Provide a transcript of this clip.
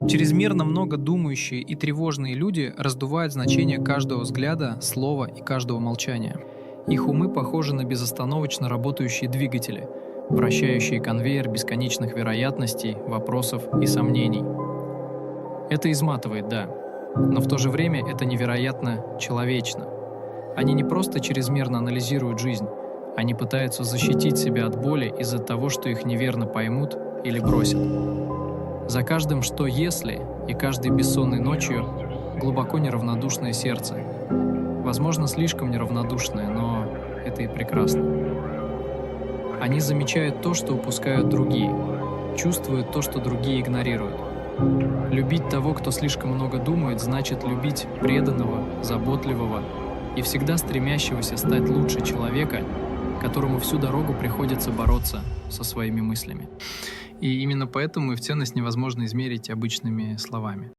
Чрезмерно много думающие и тревожные люди раздувают значение каждого взгляда, слова и каждого молчания. Их умы похожи на безостановочно работающие двигатели, вращающие конвейер бесконечных вероятностей, вопросов и сомнений. Это изматывает, да, но в то же время это невероятно человечно. Они не просто чрезмерно анализируют жизнь, они пытаются защитить себя от боли из-за того, что их неверно поймут или бросят. За каждым «что если» и каждой бессонной ночью глубоко неравнодушное сердце. Возможно, слишком неравнодушное, но это и прекрасно. Они замечают то, что упускают другие, чувствуют то, что другие игнорируют. Любить того, кто слишком много думает, значит любить преданного, заботливого и всегда стремящегося стать лучше человека, которому всю дорогу приходится бороться со своими мыслями. И именно поэтому их ценность невозможно измерить обычными словами.